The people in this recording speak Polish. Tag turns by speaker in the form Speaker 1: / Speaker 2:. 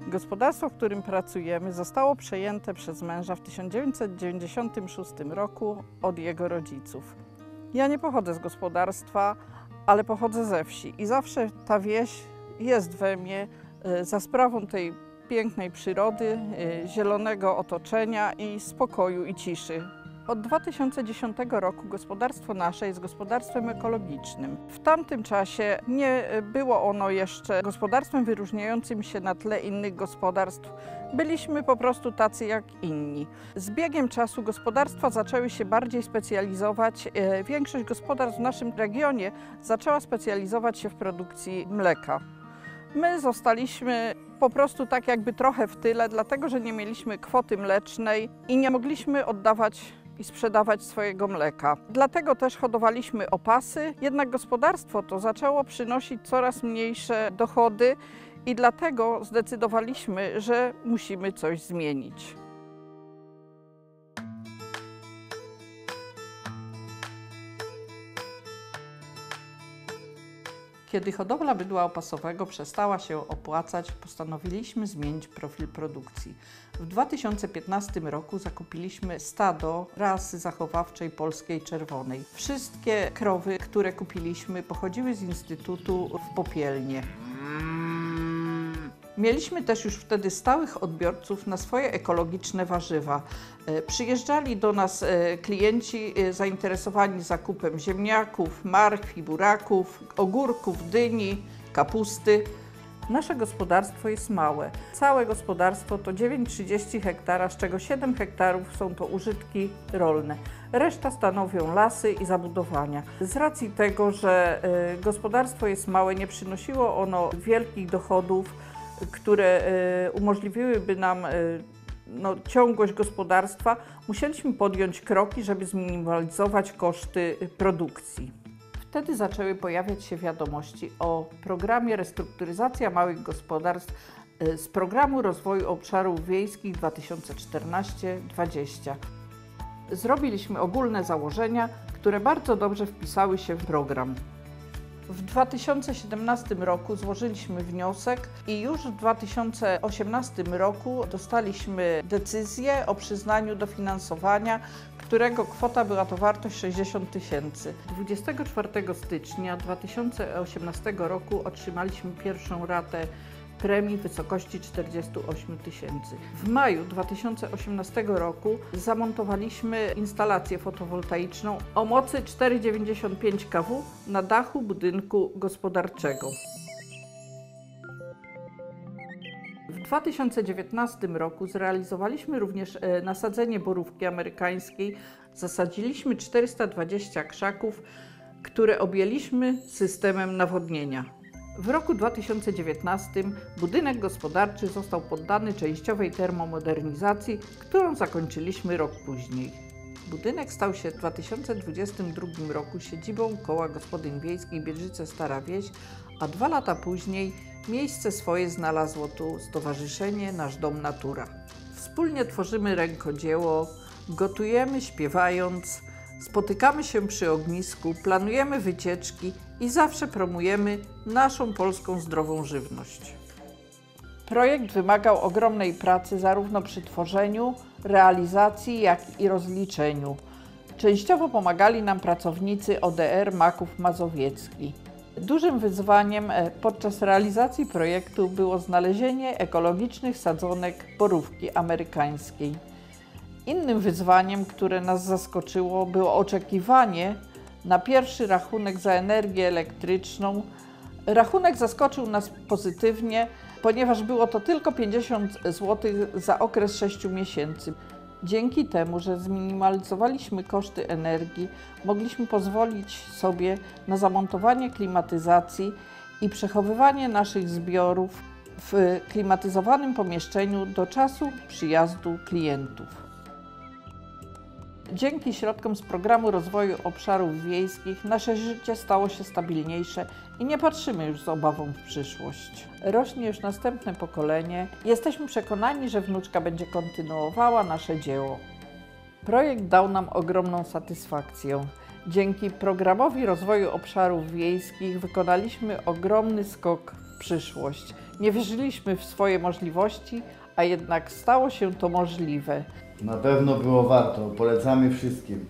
Speaker 1: Gospodarstwo, w którym pracujemy, zostało przejęte przez męża w 1996 roku od jego rodziców. Ja nie pochodzę z gospodarstwa, ale pochodzę ze wsi i zawsze ta wieś jest we mnie za sprawą tej pięknej przyrody, zielonego otoczenia i spokoju i ciszy. Od 2010 roku gospodarstwo nasze jest gospodarstwem ekologicznym. W tamtym czasie nie było ono jeszcze gospodarstwem wyróżniającym się na tle innych gospodarstw. Byliśmy po prostu tacy jak inni. Z biegiem czasu gospodarstwa zaczęły się bardziej specjalizować. Większość gospodarstw w naszym regionie zaczęła specjalizować się w produkcji mleka. My zostaliśmy po prostu tak jakby trochę w tyle, dlatego że nie mieliśmy kwoty mlecznej i nie mogliśmy oddawać i sprzedawać swojego mleka. Dlatego też hodowaliśmy opasy, jednak gospodarstwo to zaczęło przynosić coraz mniejsze dochody i dlatego zdecydowaliśmy, że musimy coś zmienić. Kiedy hodowla bydła opasowego przestała się opłacać, postanowiliśmy zmienić profil produkcji. W 2015 roku zakupiliśmy stado rasy zachowawczej polskiej czerwonej. Wszystkie krowy, które kupiliśmy, pochodziły z Instytutu w Popielnie. Mieliśmy też już wtedy stałych odbiorców na swoje ekologiczne warzywa. Przyjeżdżali do nas klienci zainteresowani zakupem ziemniaków, marchwi, buraków, ogórków, dyni, kapusty. Nasze gospodarstwo jest małe. Całe gospodarstwo to 9,30 hektara, z czego 7 hektarów są to użytki rolne. Reszta stanowią lasy i zabudowania. Z racji tego, że gospodarstwo jest małe, nie przynosiło ono wielkich dochodów, które umożliwiłyby nam ciągłość gospodarstwa, musieliśmy podjąć kroki, żeby zminimalizować koszty produkcji. Wtedy zaczęły pojawiać się wiadomości o programie Restrukturyzacja Małych Gospodarstw z Programu Rozwoju Obszarów Wiejskich 2014-2020. Zrobiliśmy ogólne założenia, które bardzo dobrze wpisały się w program. W 2017 roku złożyliśmy wniosek i już w 2018 roku dostaliśmy decyzję o przyznaniu dofinansowania, którego kwota była to wartość 60 000. 24 stycznia 2018 roku otrzymaliśmy pierwszą ratę premii w wysokości 48 000. W maju 2018 roku zamontowaliśmy instalację fotowoltaiczną o mocy 4,95 kW na dachu budynku gospodarczego. W 2019 roku zrealizowaliśmy również nasadzenie borówki amerykańskiej. Zasadziliśmy 420 krzaków, które objęliśmy systemem nawodnienia. W roku 2019 budynek gospodarczy został poddany częściowej termomodernizacji, którą zakończyliśmy rok później. Budynek stał się w 2022 roku siedzibą Koła Gospodyń Wiejskich Biedrzyce Stara Wieś, a 2 lata później miejsce swoje znalazło tu Stowarzyszenie Nasz Dom Natura. Wspólnie tworzymy rękodzieło, gotujemy śpiewając, spotykamy się przy ognisku, planujemy wycieczki i zawsze promujemy naszą polską zdrową żywność. Projekt wymagał ogromnej pracy zarówno przy tworzeniu, realizacji, jak i rozliczeniu. Częściowo pomagali nam pracownicy ODR Maków Mazowiecki. Dużym wyzwaniem podczas realizacji projektu było znalezienie ekologicznych sadzonek borówki amerykańskiej. Innym wyzwaniem, które nas zaskoczyło, było oczekiwanie na pierwszy rachunek za energię elektryczną. Rachunek zaskoczył nas pozytywnie, ponieważ było to tylko 50 zł za okres 6 miesięcy. Dzięki temu, że zminimalizowaliśmy koszty energii, mogliśmy pozwolić sobie na zamontowanie klimatyzacji i przechowywanie naszych zbiorów w klimatyzowanym pomieszczeniu do czasu przyjazdu klientów. Dzięki środkom z Programu Rozwoju Obszarów Wiejskich nasze życie stało się stabilniejsze i nie patrzymy już z obawą w przyszłość. Rośnie już następne pokolenie i jesteśmy przekonani, że wnuczka będzie kontynuowała nasze dzieło. Projekt dał nam ogromną satysfakcję. Dzięki Programowi Rozwoju Obszarów Wiejskich wykonaliśmy ogromny skok przyszłość. Nie wierzyliśmy w swoje możliwości, a jednak stało się to możliwe.
Speaker 2: Na pewno było warto, polecamy wszystkim.